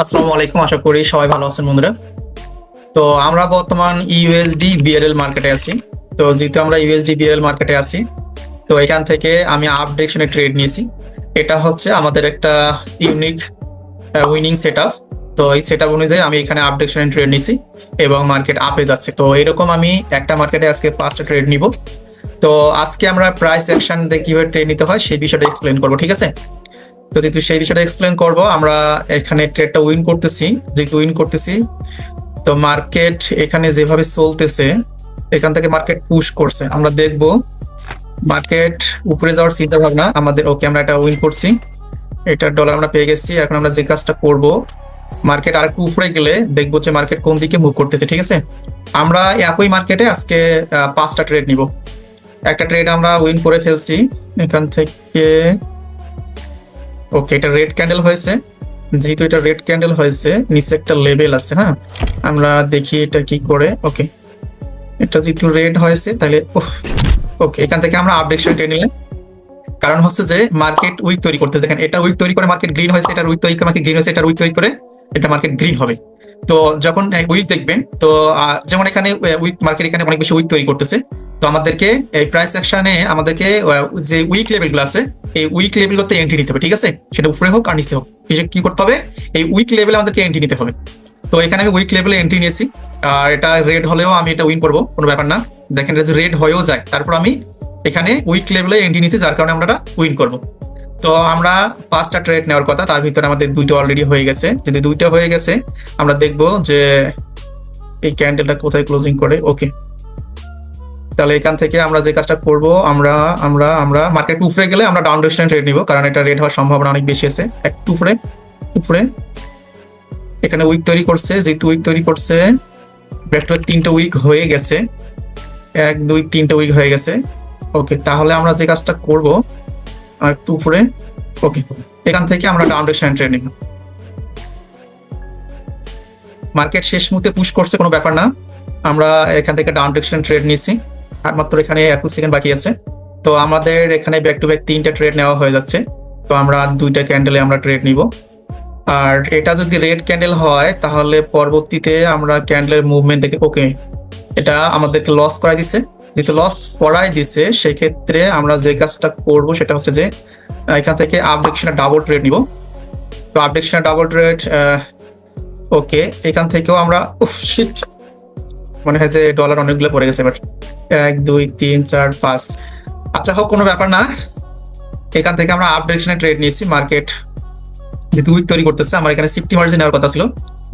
আসসালামু আলাইকুম, আশা করি সবাই ভালো আছেন বন্ধুরা। তো আমরা বর্তমান ইউএসডি বিআরএল মার্কেটে আছি। তো যেহেতু আমরা ইউএসডি বিআরএল মার্কেটে আছি, তো এখান থেকে আমি আপ ডিরেকশনে ট্রেড নিয়েছি। এটা হচ্ছে আমাদের একটা ইউনিক উইনিং সেট আপ। তো এই সেট আপ অনুযায়ী আমি এখানে আপ ডিরেকশনে ট্রেড নিয়েছি এবং মার্কেট আপে যাচ্ছে। তো এরকম আমি একটা মার্কেটে আজকে 5টা ট্রেড নিব। তো আজকে আমরা প্রাইস অ্যাকশন দিয়ে কিভাবে ট্রেড নিতে হয় সেই বিষয়টা এক্সপ্লেন করবো, ঠিক আছে? তো যেহেতু সেই বিষয়টা এক্সপ্লেন করব, আমরা এখানে ট্রেডটা উইন করতেছি। যেহেতু উইন করতেছি, তো মার্কেট এখানে যেভাবে চলতেছে, এখান থেকে মার্কেট পুশ করছে, আমরা দেখব মার্কেট উপরে যাওয়ার চিন্তা ভাবনা আমাদের। ওকে, আমরা এটা উইন করছি, এটা ডলার আমরা পেয়ে গেছি। এখন আমরা যে কাজটা করব, মার্কেট আর একটু উপরে গেলে দেখবো যে মার্কেট কোন দিকে মুভ করতেছে, ঠিক আছে? আমরা একই মার্কেটে আজকে 5টা ট্রেড নিব। একটা ট্রেড আমরা উইন করে ফেলছি এখান থেকে। ওকে, এটা রেড ক্যান্ডেল হয়েছে। যেহেতু এটা রেড ক্যান্ডেল হয়েছে, নিচে একটা লেভেল আছে। হ্যাঁ, আমরা দেখি এটা কি করে। ওকে, এটা যেহেতু রেড হয়েছে তাহলে ওকে, এখান থেকে আমরা আপডেশন টেনে নিলাম। কারণ হচ্ছে যে মার্কেট উইক তৈরি করতে, দেখেন এটা উইক তৈরি করে মার্কেট গ্রিন হয়েছে, এটা উইক তৈরি করে মার্কেট গ্রিন হয়েছে, এটা উইক তৈরি করে এটা মার্কেট গ্রিন হবে। তো যখন উইক দেখবেন, তো যেমন এখানে উইক মার্কেট এখানে অনেক বেশি উইক তৈরি করতেছে, তো আমাদেরকে এই প্রাইস অ্যাকশনে আমাদেরকে যে উইক লেভেলগুলো আছে, এই উইক লেভেলগুলোতে এন্ট্রি নিতে হবে, ঠিক আছে? সেটা উপরে হোক আর নিচে হোক, কি করতে হবে? এই উইক লেভেলে আমাদেরকে এন্ট্রি নিতে হবে। তো এখানে আমি উইক লেভেলে এন্ট্রি নিয়েছি, আর এটা রেড হলেও আমি এটা উইন করবো, কোনো ব্যাপার না। দেখেন এটা রেড হয়েও যায়, তারপর আমি এখানে উইক লেভেলে এন্ট্রি নিয়েছি, যার কারণে আমরা উইন করবো। তো আমরা 5টা ট্রেড নেওয়ার কথা, তার ভিতরে আমাদের 2টা অলরেডি হয়ে গেছে। যদি 2টা হয়ে গেছে, আমরা দেখবো যে এই ক্যান্ডেলটা কোথায় ক্লোজিং করে। ওকে, তাহলে এখান থেকে আমরা যে কাজটা করব, আমরা আমরা আমরা মার্কেট উপরে গেলে আমরা ডাউন ডিরেকশনে ট্রেড নিব, কারণ এটা রেড হওয়ার সম্ভাবনা অনেক বেশি আছে। একটু উপরে উপরে এখানে উইক তৈরি করছে, যেহেতু উইক তৈরি করছে, ভেক্টর 3টা উইক হয়ে গেছে, 1 2 3টা উইক হয়ে গেছে। ওকে, তাহলে আমরা যে কাজটা করব, আর একটু উপরে। ওকে, এখান থেকে আমরা ডাউন ডিরেকশনে ট্রেড নিব। মার্কেট শেষ মুহূর্তে পুশ করছে, কোনো ব্যাপার না, আমরা এখান থেকে ডাউন ডিরেকশন ট্রেড নিচ্ছি। আর মাত্র এখানে 21 সেকেন্ড বাকি আছে। তো আমাদের এখানে ব্যাক টু ব্যাক 3টা ট্রেড নেওয়া হয়ে যাচ্ছে। তো আমরা 2টা ক্যান্ডেলে আমরা ট্রেড নিব। আর এটা যদি রেড ক্যান্ডেল হয়, তাহলে পরবর্তীতে আমরা ক্যান্ডেলের মুভমেন্ট দেখে। ওকে, এটা আমাদেরকে লস করাই দিছে। যেহেতু লস করাই দিছে, সেক্ষেত্রে আমরা যে কাজটা করব সেটা হচ্ছে যে এখান থেকে আপ ডিরেকশনে ডাবল ট্রেড নিব। তো আপ ডিরেকশনে ডাবল ট্রেড। ওকে, এখান থেকেও আমরা শিট, মনে হয় যে ডলার অনেকগুলো পড়ে গেছে এবার। 1 2 3 4 5। আচ্ছা হোক, কোনো ব্যাপার না। এখান থেকে আমরা আপ ডিরেকশনে ট্রেড নিয়েছি। মার্কেট যেহেতু উইক তৈরি করতেছে, আমার এখানে সিফটি মার্জিন নেওয়ার কথা ছিল,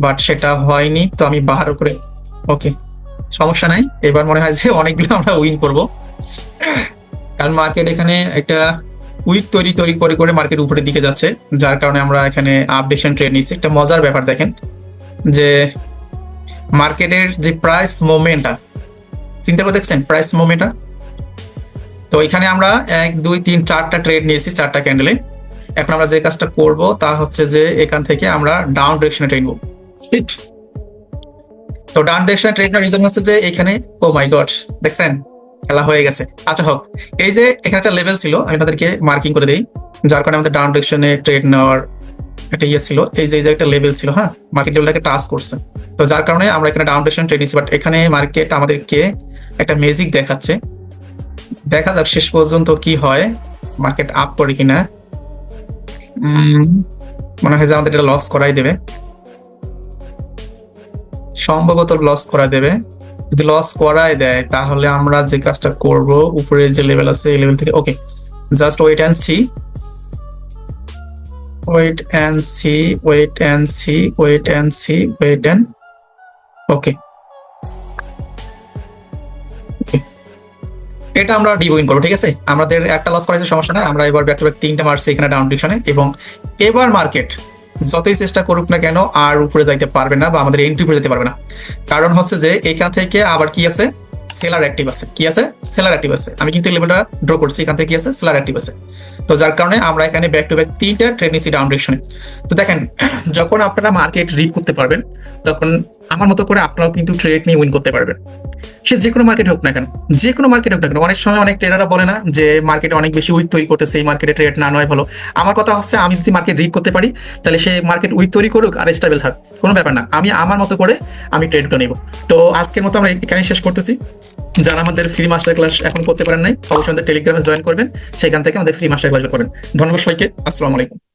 বাট সেটা হয়নি। তো আমি বাহার করে। ওকে, সমস্যা নাই, এবার মনে হয় যে অনেকগুলো আমরা উইন করব, কারণ মার্কেট এখানে একটা উইক তৈরি তৈরি করে করে মার্কেট উপরের দিকে যাচ্ছে, যার কারণে আমরা এখানে আপ ডিরেকশন ট্রেড নিয়েছি। একটা মজার ব্যাপার দেখেন যে মার্কেটের যে প্রাইস মুভমেন্টটা, চিন্তা করে দেখছেন প্রাইস মুভমেন্টটা? তো এখানে আমরা 1 2 3 4টা ট্রেড নিয়েছি, 4টা ক্যান্ডেলে। এখন আমরা যে কাজটা করব তা হচ্ছে যে এখান থেকে আমরা ডাউন ডিরেকশনে ট্রেড নেব। তো ডাউন ডিরেকশনে ট্রেড নেওয়ার রিজন হচ্ছে যে এখানে, ও মাই গড, দেখছেন খেলা হয়ে গেছে। আচ্ছা হোক, এই যে এখানে একটা লেভেল ছিল, আমি তাদেরকে মার্কিং করে দিই, যার কারণে আমাদের ডাউন ডিরেকশনে ট্রেড নেওয়ার একটা ইয়ে ছিল। এই যে একটা লেভেল ছিল, হ্যাঁ, মার্কেট লেভেলটাকে টাচ করছে, তো যার কারণে আমরা এখানে ডাউন ডিরেকশন ট্রেড নিচ্ছি। বাট এখানে মার্কেট আমাদেরকে একটা ম্যাজিক দেখাচ্ছে, দেখা যাক শেষ পর্যন্ত কি হয়, মার্কেট আপ করে কিনা। মনে হয় যে আমাদের এটা লস করাই দেবে, সম্ভবত লস করাই দেবে। যদি লস করাই দেয়, তাহলে আমরা যে কাজটা করব, উপরে যে লেভেল আছে এই লেভেল থেকে। Okay, just wait and see, wait and see, wait and see, wait and see, wait and. Okay, এটা আমরা ডিউইন করবো, ঠিক আছে? আমাদের একটা লস করাইছে, সমস্যা নাই। আমরা এবার ব্যাক টু ব্যাক 3টা মারছি এখানে ডাউন ডিরেকশনে, এবং এবার মার্কেট যতই চেষ্টা করুক না কেন আর উপরে যাইতে পারবে না, বা আমাদের এন্ট্রি উপরে যেতে পারবে না। কারণ হচ্ছে যে এখান থেকে আবার কি আছে, সেলার অ্যাক্টিভ আছে। কি আছে? সেলার অ্যাক্টিভ আছে। আমি কিন্তু লেভেলটা ড্র করছি, এখান থেকে কি আছে, সেলার অ্যাক্টিভ আছে। তো যার কারণে আমরা এখানে ব্যাক টু ব্যাক 3টা ট্রেড নিচ্ছি ডাউন ডিরেকশনে। তো দেখেন, যখন আপনারা মার্কেট রিড করতে পারবেন, তখন আমার মতো করে আপনারাও কিন্তু ট্রেড নিয়ে উইন করতে পারবেন। সে যে কোনো মার্কেট হোক না কেন, যে কোনো মার্কেট হোক না কেন। অনেক সময় অনেক ট্রেডাররা বলে না যে মার্কেটে অনেক বেশি উইক তৈরি করতেছে, এই মার্কেটে ট্রেড না নেওয়াই ভালো। আমার কথা হচ্ছে আমি যদি মার্কেট রিড করতে পারি তাহলে সে মার্কেট উইক তৈরি করুক আর স্টেবল থাক, কোনো ব্যাপার না, আমি আমার মতো করে আমি ট্রেডটা নেব। তো আজকের মতো আমরা এখানে শেষ করতেছি। যারা আমাদের ফ্রি মাস্টার ক্লাস এখন করতে পারেন নাই, অবশ্যই আমাদের টেলিগ্রামে জয়েন করবেন, সেখান থেকে আমাদের ফ্রি মাস্টার ক্লাস করেন। ধন্যবাদ সবাইকে, আসসালামু আলাইকুম।